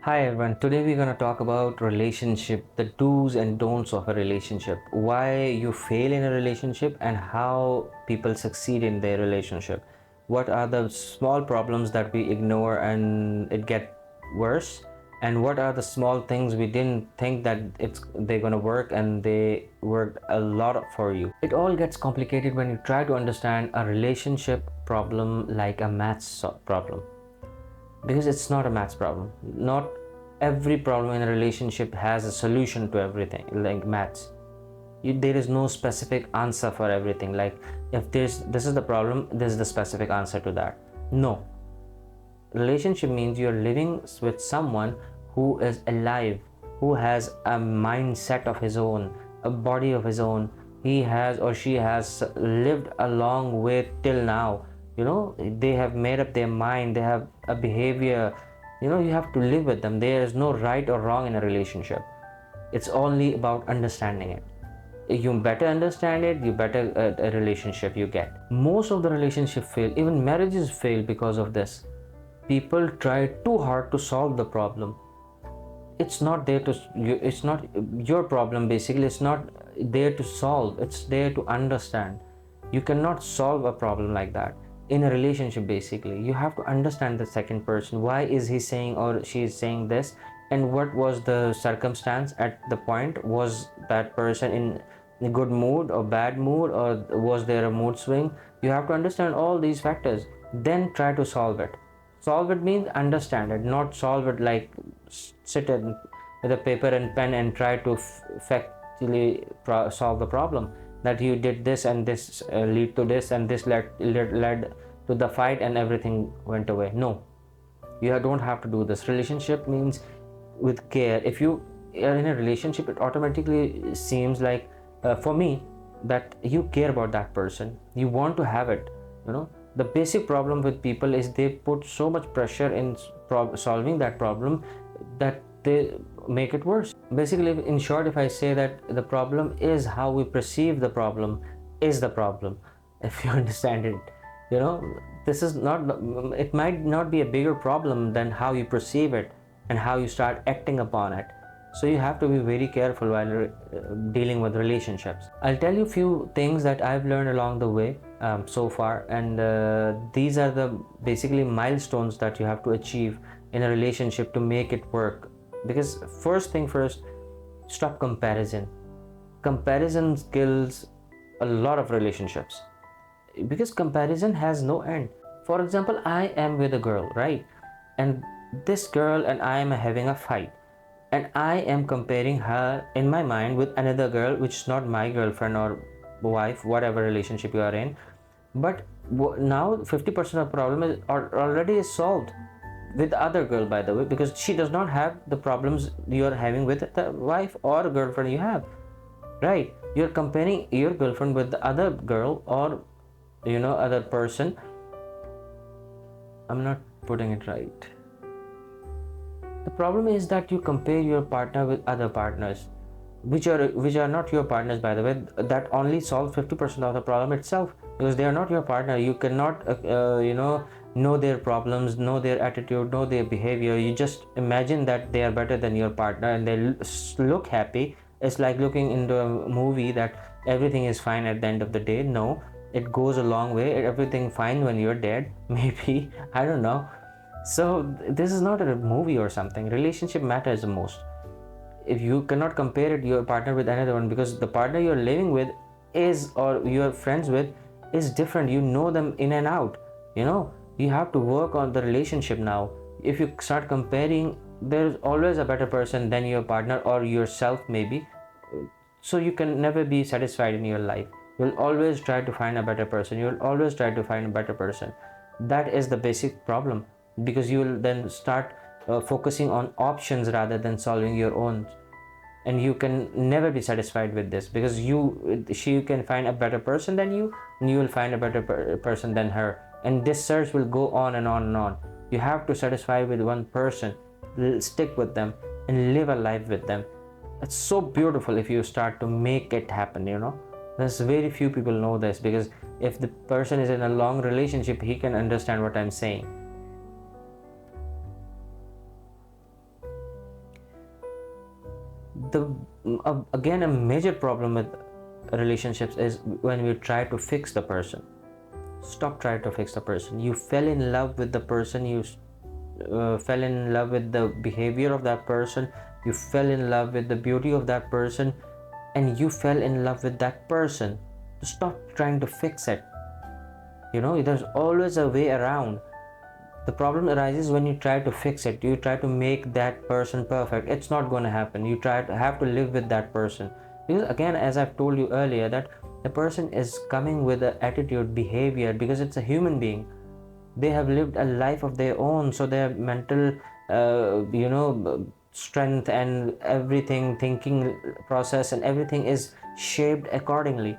Hi everyone, today we're going to talk about relationship, the do's and don'ts of a relationship, why you fail in a relationship and how people succeed in their relationship. What are the small problems that we ignore and it get worse, and what are the small things we didn't think that they're going to work and they worked a lot for you. It all gets complicated when you try to understand a relationship problem like a maths problem, because it's not a maths problem. Not every problem in a relationship has a solution to everything like maths. There is no specific answer for everything, like if this is the problem, this is the specific answer to that. No, relationship means you're living with someone who is alive, who has a mindset of his own, a body of his own. He has or she has lived a long way till now. They have made up their mind, they have a behavior. You have to live with them. There is no right or wrong in a relationship. It's only about understanding it. You better understand it, you better a relationship you get. Most of the relationship fail, even marriages fail because of this. People try too hard to solve the problem. It's not there to it's not your problem. Basically, it's not there to solve, it's there to understand. You cannot solve a problem like that in a relationship. Basically, you have to understand the second person. Why is he saying or she is saying this, and what was the circumstance at the point? Was that person in a good mood or bad mood, or was there a mood swing? You have to understand all these factors, then try to solve it. Solve it means understand it, not solve it like sit in with a paper and pen and try to factually solve the problem, that you did this and this lead to this and this led to the fight and everything went away. No, you don't have to do this. Relationship means with care. If you are in a relationship, it automatically seems like, for me, that you care about that person, you want to have it. The basic problem with people is they put so much pressure in solving that problem that they make it worse. Basically, in short, if I say that the problem is how we perceive the problem is the problem, if you understand it. This is not, it might not be a bigger problem than how you perceive it and how you start acting upon it. So you have to be very careful while dealing with relationships. I'll tell you a few things that I've learned along the way so far, and these are the basically milestones that you have to achieve in a relationship to make it work. Because first thing first, stop comparison. Comparison kills a lot of relationships, because comparison has no end. For example, I am with a girl, right? And this girl and I am having a fight, and I am comparing her in my mind with another girl, which is not my girlfriend or wife, whatever relationship you are in. But now 50% of the problem is already is solved with the other girl, by the way, because she does not have the problems you are having with the wife or girlfriend you have, right? You're comparing your girlfriend with the other girl or other person. I'm not putting it right. The problem is that you compare your partner with other partners, which are not your partners, by the way. That only solves 50% of the problem itself, because they are not your partner. You cannot know their problems, know their attitude, know their behavior. You just imagine that they are better than your partner and they look happy. It's like looking into a movie that everything is fine at the end of the day. No, it goes a long way. Everything fine when you're dead, maybe. I don't know. So this is not a movie or something. Relationship matters the most. If you cannot compare it, your partner with another one, because the partner you're living with is, or you're friends with, is different. You know them in and out. You have to work on the relationship now. If you start comparing, there's always a better person than your partner or yourself, maybe. So you can never be satisfied in your life. You'll always try to find a better person. You'll always try to find a better person. That is the basic problem, because you'll then start focusing on options rather than solving your own. And you can never be satisfied with this, because she can find a better person than you, and you will find a better person than her, and this search will go on and on and on. You have to satisfy with one person, stick with them, and live a life with them. It's so beautiful if you start to make it happen. There's very few people know this, because if the person is in a long relationship, he can understand what I'm saying. Again, a major problem with relationships is when we try to fix the person. Stop trying to fix the person. You fell in love with the person, you fell in love with the behavior of that person, you fell in love with the beauty of that person, and you fell in love with that person. Stop trying to fix it. There's always a way around. The problem arises when you try to fix it. You try to make that person perfect. It's not going to happen. You have to live with that person, because again, as I've told you earlier, that the person is coming with an attitude, behavior, because it's a human being. They have lived a life of their own, so their mental strength and everything, thinking process and everything is shaped accordingly.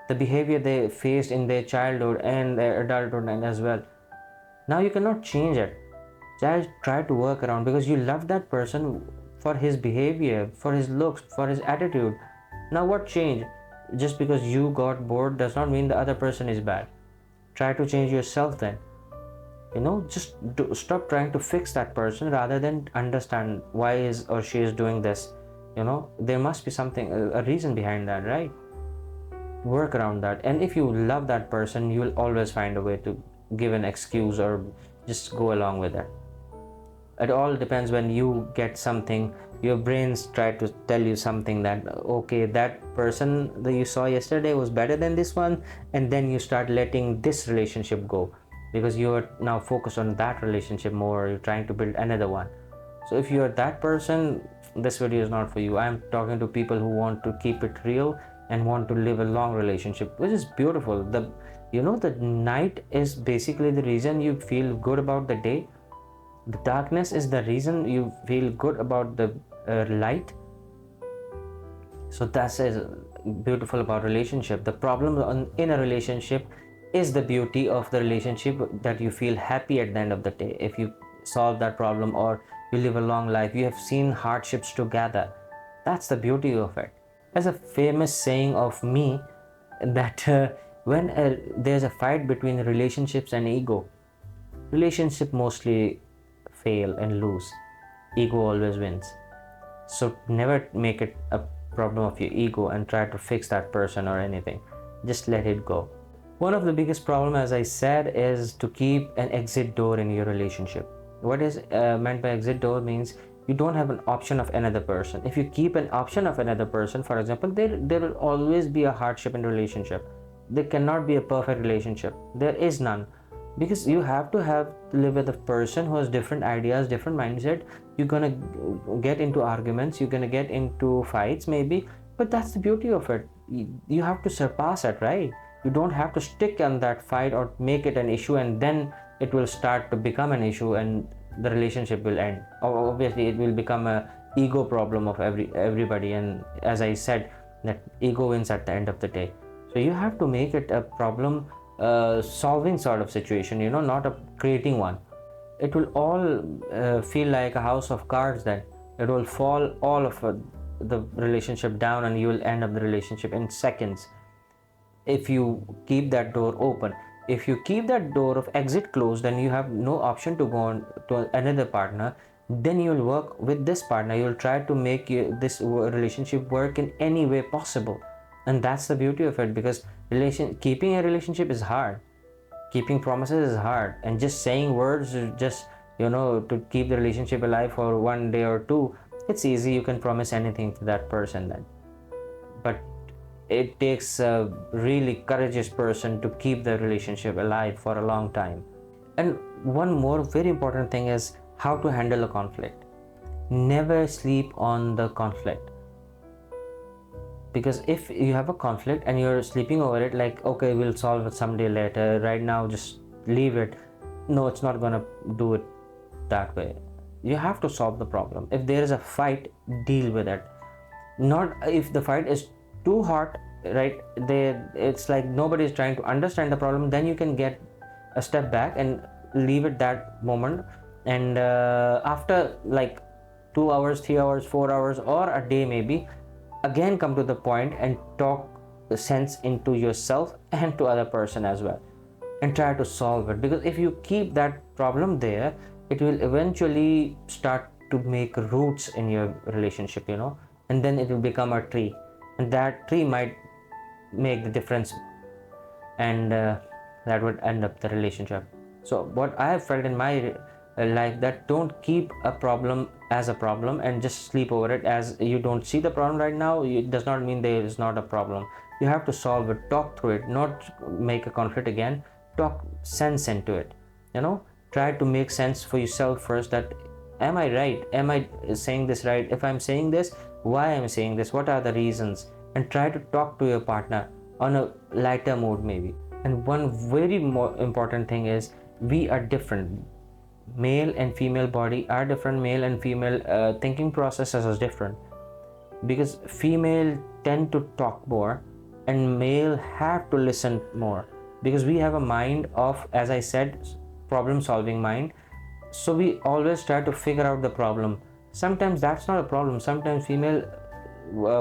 The behavior they faced in their childhood and their adulthood and as well. Now you cannot change it. Just try to work around, because you love that person for his behavior, for his looks, for his attitude. Now what changed? Just because you got bored does not mean the other person is bad. Try to change yourself then. Stop trying to fix that person, rather than understand why is or she is doing this. There must be something, a reason behind that, right? Work around that. And if you love that person, you will always find a way to give an excuse or just go along with it. It all depends. When you get something, your brains try to tell you something that, okay, that person that you saw yesterday was better than this one, and then you start letting this relationship go, because you are now focused on that relationship more. You're trying to build another one. So if you are that person, this video is not for you. I'm talking to people who want to keep it real and want to live a long relationship, which is beautiful. The night is basically the reason you feel good about the day. The darkness is the reason you feel good about the light. So that's beautiful about relationship. The problem in a relationship is the beauty of the relationship, that you feel happy at the end of the day if you solve that problem, or you live a long life, you have seen hardships together. That's the beauty of it. There's a famous saying of me that when there's a fight between relationships and ego, relationship mostly fail and lose. Ego always wins. So never make it a problem of your ego and try to fix that person or anything. Just let it go. One of the biggest problem, as I said, is to keep an exit door in your relationship. What is meant by exit door means you don't have an option of another person. If you keep an option of another person, for example, there will always be a hardship in relationship. There cannot be a perfect relationship. There is none, because you have to live with a person who has different ideas, different mindset. You're gonna get into arguments, you're gonna get into fights maybe, but that's the beauty of it. You have to surpass it, right? You don't have to stick on that fight or make it an issue, and then it will start to become an issue and the relationship will end. Obviously it will become a ego problem of everybody, and as I said, that ego wins at the end of the day. So you have to make it a problem solving sort of situation, not a creating one. It will all feel like a house of cards. Then it will fall all of the relationship down, and you will end up the relationship in seconds if you keep that door open. If you keep that door of exit closed, then you have no option to go on to another partner. Then you will work with this partner. You will try to make this relationship work in any way possible, and that's the beauty of it. Because keeping a relationship is hard. Keeping promises is hard, and just saying words just to keep the relationship alive for one day or two, it's easy. You can promise anything to that person then, but it takes a really courageous person to keep the relationship alive for a long time. And one more very important thing is how to handle a conflict. Never sleep on the conflict, because if you have a conflict and you're sleeping over it, like, okay, we'll solve it someday later, right now just leave it, no, it's not gonna do it that way. You have to solve the problem. If there is a fight, deal with it. Not if the fight is too hot, right, it's like nobody is trying to understand the problem, then you can get a step back and leave it that moment, and after like 2 hours, 3 hours, 4 hours, or a day maybe, again come to the point and talk the sense into yourself and to other person as well, and try to solve it. Because if you keep that problem there, it will eventually start to make roots in your relationship. and then it will become a tree, and that tree might make the difference, and that would end up the relationship. So what I have felt in my life, that don't keep a problem as a problem and just sleep over it. As you don't see the problem right now, it does not mean there is not a problem. You have to solve it, talk through it, not make a conflict again. Talk sense into it, try to make sense for yourself first, that am I right, am I saying this right? If I'm saying this, why am I saying this, what are the reasons? And try to talk to your partner on a lighter mood maybe. And one very more important thing is, we are different. Male and female body are different. Male and female thinking processes are different, because female tend to talk more and male have to listen more, because we have a mind of, as I said, problem solving mind. So we always try to figure out the problem. Sometimes that's not a problem. Sometimes female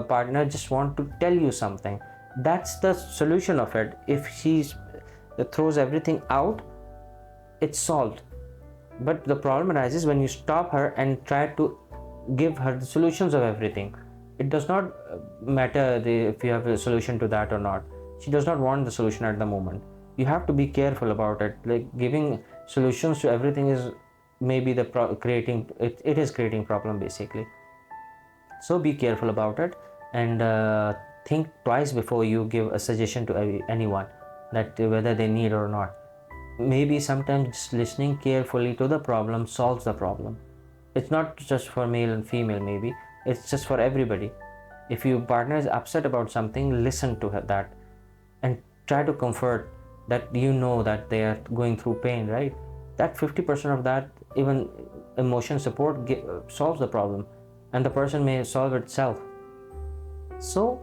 partner just want to tell you something. That's the solution of it. If she throws everything out, it's solved. But the problem arises when you stop her and try to give her the solutions of everything. It does not matter if you have a solution to that or not. She does not want the solution at the moment. You have to be careful about it. Like, giving solutions to everything is maybe creating it is creating problem basically. So be careful about it, and think twice before you give a suggestion to anyone, that whether they need or not. Maybe sometimes just listening carefully to the problem solves the problem. It's not just for male and female, maybe it's just for everybody. If your partner is upset about something, listen to that and try to comfort, that that they are going through pain, right? That 50% of that, even emotion support, solves the problem, and the person may solve itself. So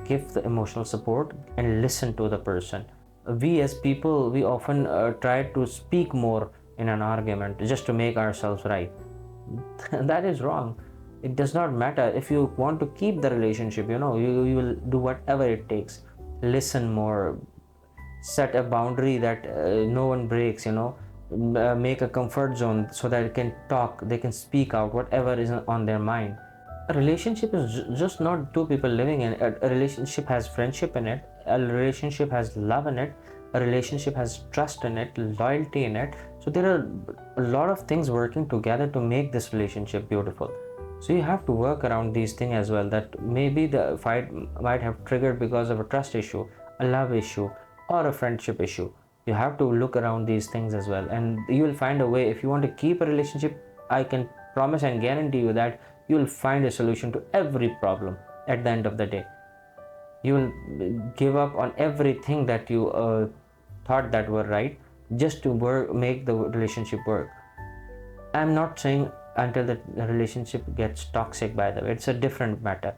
give the emotional support and listen to the person. We as people, we often try to speak more in an argument just to make ourselves right. That is wrong. It does not matter. If you want to keep the relationship, you will do whatever it takes. Listen more, set a boundary that no one breaks, make a comfort zone so that they can speak out whatever is on their mind. A relationship is just not two people living in it. A relationship has friendship in it, a relationship has love in it, a relationship has trust in it, loyalty in it. So there are a lot of things working together to make this relationship beautiful. So you have to work around these things as well, that maybe the fight might have triggered because of a trust issue, a love issue, or a friendship issue. You have to look around these things as well, and you will find a way. If you want to keep a relationship, I can promise and guarantee you that you will find a solution to every problem at the end of the day. You will give up on everything that you thought that were right, just to make the relationship work. I'm not saying until the relationship gets toxic, by the way. It's a different matter.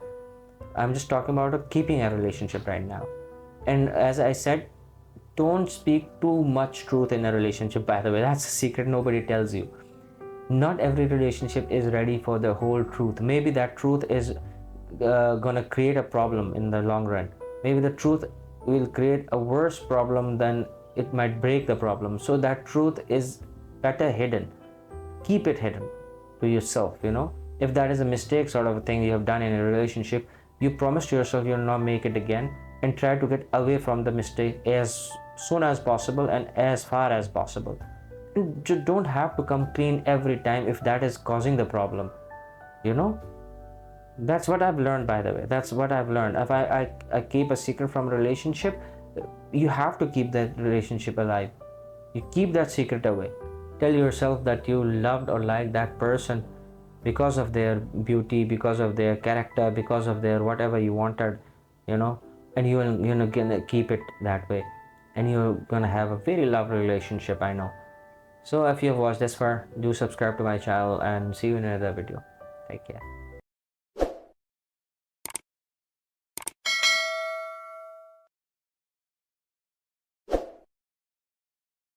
I'm just talking about keeping a relationship right now. And as I said, don't speak too much truth in a relationship, by the way. That's a secret nobody tells you. Not every relationship is ready for the whole truth. Maybe that truth is gonna create a problem in the long run. Maybe the truth will create a worse problem than it might break the problem. So that truth is better hidden. Keep it hidden to yourself. If that is a mistake sort of a thing you have done in a relationship, you promise to yourself you'll not make it again, and try to get away from the mistake as soon as possible and as far as possible. You don't have to come clean every time if that is causing the problem. That's what I've learned, by the way. That's what I've learned. If I keep a secret from a relationship, you have to keep that relationship alive. You keep that secret away. Tell yourself that you loved or liked that person because of their beauty, because of their character, because of their whatever you wanted, and you're gonna keep it that way, and you're gonna have a very lovely relationship, I know. So if you have watched this far, do subscribe to my channel, and see you in another video. Take care.